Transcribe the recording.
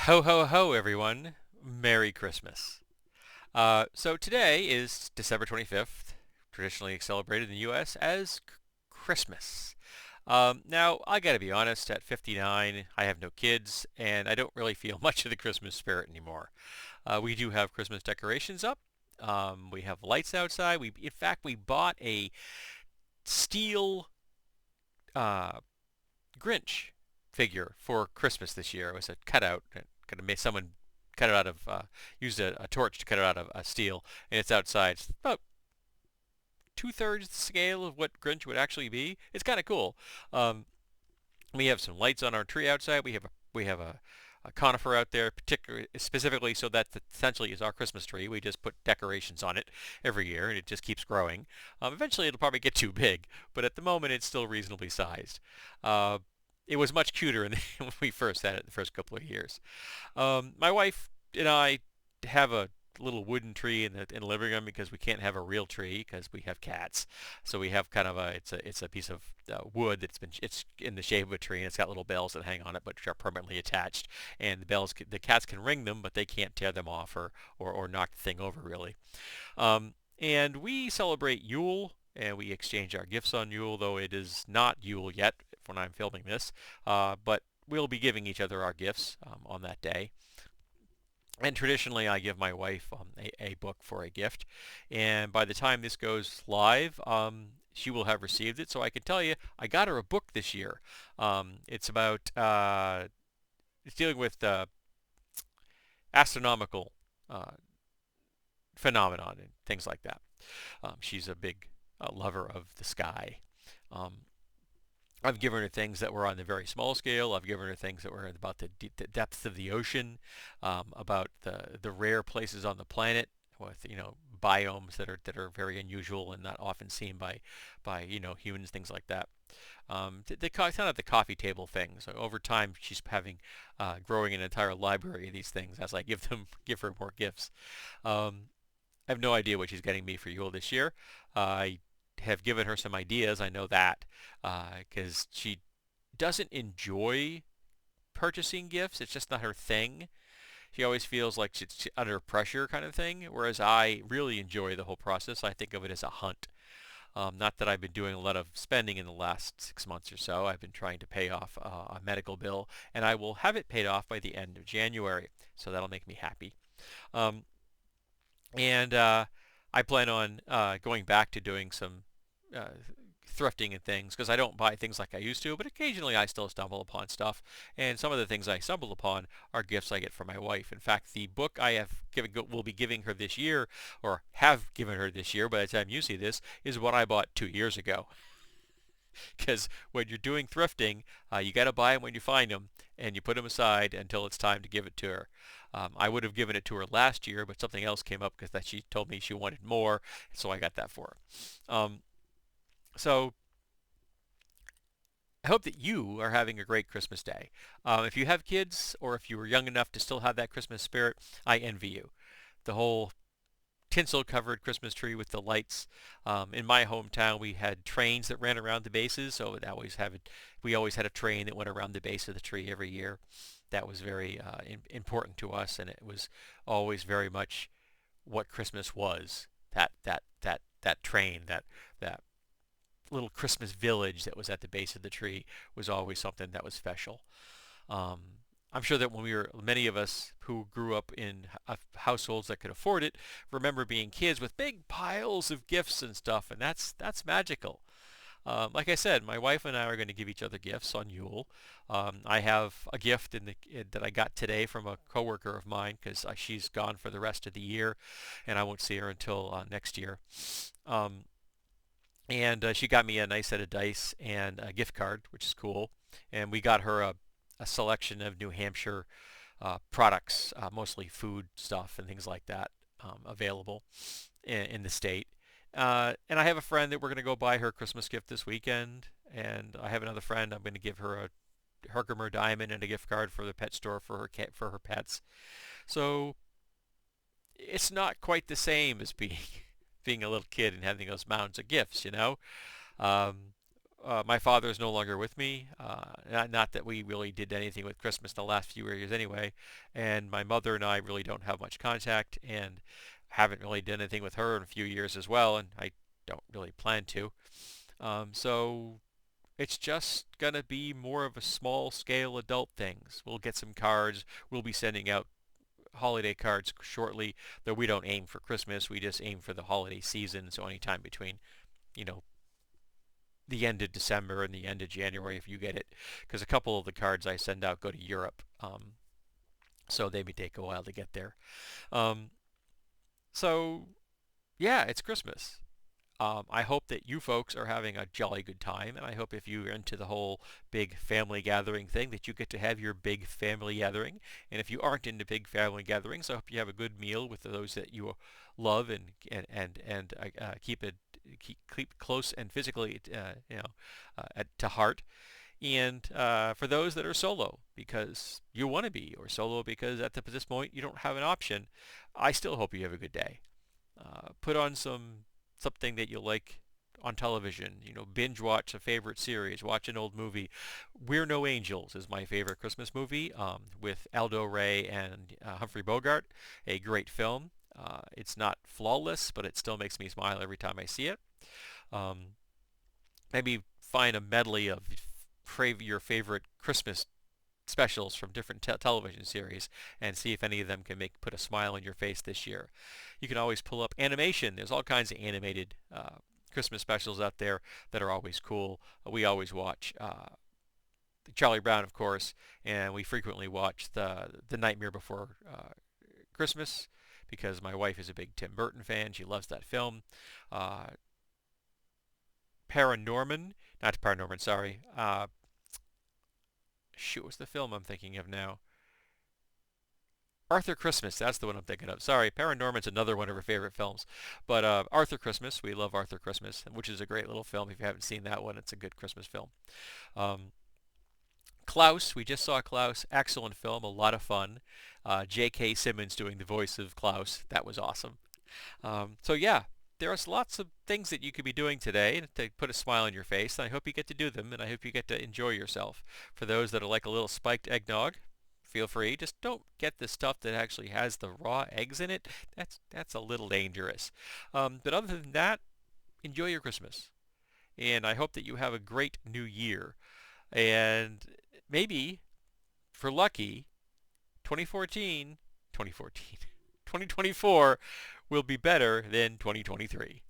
Ho, ho, ho, everyone. Merry Christmas. So today is December 25th, traditionally celebrated in the U.S. as Christmas. Now, I gotta be honest, at 59, I have no kids, and I don't really feel much of the Christmas spirit anymore. We do have Christmas decorations up. We have lights outside. In fact, we bought a steel uh, Grinch figure for Christmas this year. It was a cutout. Could have made someone cut it out of used a torch to cut it out of steel, and it's outside. It's about two-thirds the scale of what Grinch would actually be. It's kind of cool. Um, we have some lights on our tree outside. We have a conifer out there, particularly specifically so that essentially is our Christmas tree. We just put decorations on it every year, and it just keeps growing. Eventually, it'll probably get too big, but at the moment, it's still reasonably sized. Uh, it was much cuter when we first had it the first couple of years. My wife and I have a little wooden tree in the living room because we can't have a real tree because we have cats. So we have kind of a piece of wood it's in the shape of a tree, and it's got little bells that hang on it but which are permanently attached. And the cats can ring them, but they can't tear them off or knock the thing over really. And we celebrate Yule, and we exchange our gifts on Yule, though it is not Yule yet when I'm filming this. But we'll be giving each other our gifts on that day. And traditionally, I give my wife a book for a gift. And by the time this goes live, she will have received it. So I can tell you, I got her a book this year. It's about it's dealing with astronomical uh, phenomenon and things like that. She's a big lover of the sky. Um, I've given her things that were on the very small scale. I've given her things that were about the depths of the ocean, about the rare places on the planet with biomes that are very unusual and not often seen by humans, things like that. Kind of the coffee table things. So over time, she's having growing an entire library of these things as I give her more gifts. I have no idea what she's getting me for Yule this year. I have given her some ideas. I know that because she doesn't enjoy purchasing gifts. It's just not her thing. She always feels like she's under pressure kind of thing, whereas I really enjoy the whole process. I think of it as a hunt. Not that I've been doing a lot of spending in the last 6 months or so. I've been trying to pay off a medical bill, and I will have it paid off by the end of January. So that'll make me happy. Um, and I plan on going back to doing some uh, thrifting and things because I don't buy things like I used to, but occasionally I still stumble upon stuff. And some of the things I stumble upon are gifts I get from my wife. In fact, the book I have will be giving her this year, or have given her this year by the time you see this, is what I bought 2 years ago. Because when you're doing thrifting, you got to buy them when you find them, and you put them aside until it's time to give it to her. I would have given it to her last year, but something else came up because that she told me she wanted more, so I got that for her. So I hope that you are having a great Christmas day. If you have kids, or if you were young enough to still have that Christmas spirit, I envy you. The whole tinsel-covered Christmas tree with the lights. In my hometown, we had trains that ran around the bases, so we always had a train that went around the base of the tree every year. That was very important to us, and it was always very much what Christmas was. That train, that little Christmas village that was at the base of the tree was always something that was special. Um, I'm sure that many of us who grew up in households that could afford it, remember being kids with big piles of gifts and stuff, and that's magical. Like I said, my wife and I are going to give each other gifts on Yule. I have a gift that I got today from a coworker of mine because she's gone for the rest of the year, and I won't see her until next year. Um, and she got me a nice set of dice and a gift card, which is cool. And we got her a selection of New Hampshire products, mostly food stuff and things like that, available in the state. And I have a friend that we're going to go buy her Christmas gift this weekend. And I have another friend I'm going to give her a Herkimer Diamond and a gift card for the pet store for her pets. So it's not quite the same as being being a little kid and having those mounds of gifts, you know. Um, my father is no longer with me. Not that we really did anything with Christmas the last few years anyway. And my mother and I really don't have much contact and haven't really done anything with her in a few years as well. And I don't really plan to. So it's just going to be more of a small scale adult things. We'll get some cards. We'll be sending out holiday cards shortly, though we don't aim for Christmas. We just aim for the holiday season. So anytime between, you know, the end of December and the end of January if you get it, because a couple of the cards I send out go to Europe, so they may take a while to get there. Um, so yeah, it's Christmas. I hope that you folks are having a jolly good time, and I hope if you're into the whole big family gathering thing that you get to have your big family gathering. And if you aren't into big family gatherings, I hope you have a good meal with those that you love and keep close and physically to heart. And for those that are solo because you want to be, or solo because at this point you don't have an option, I still hope you have a good day. Put on something that you like on television. Binge watch a favorite series, watch an old movie. We're No Angels is my favorite Christmas movie, with Aldo Ray and Humphrey Bogart. A great film. It's not flawless, but it still makes me smile every time I see it. Um, Maybe find a medley of your favorite Christmas specials from different television series and see if any of them can put a smile on your face this year. You can always pull up animation. There's all kinds of animated Christmas specials out there that are always cool. We always watch Charlie Brown, of course, and we frequently watch the Nightmare Before Christmas because my wife is a big Tim Burton fan. She loves that film. Uh, Paranorman, not Paranorman, sorry. Shoot, what's the film I'm thinking of now? Arthur Christmas, that's the one I'm thinking of. Sorry, Paranorman's another one of our favorite films. But Arthur Christmas, we love Arthur Christmas, which is a great little film. If you haven't seen that one, it's a good Christmas film. Um, Klaus, we just saw Klaus. Excellent film, a lot of fun. J.K. Simmons doing the voice of Klaus. That was awesome. So yeah, there's lots of things that you could be doing today to put a smile on your face, and I hope you get to do them, and I hope you get to enjoy yourself. For those that are like a little spiked eggnog, feel free. Just don't get the stuff that actually has the raw eggs in it. That's a little dangerous. But other than that, enjoy your Christmas, and I hope that you have a great new year. And maybe, for lucky, 2014, 2024 will be better than 2023.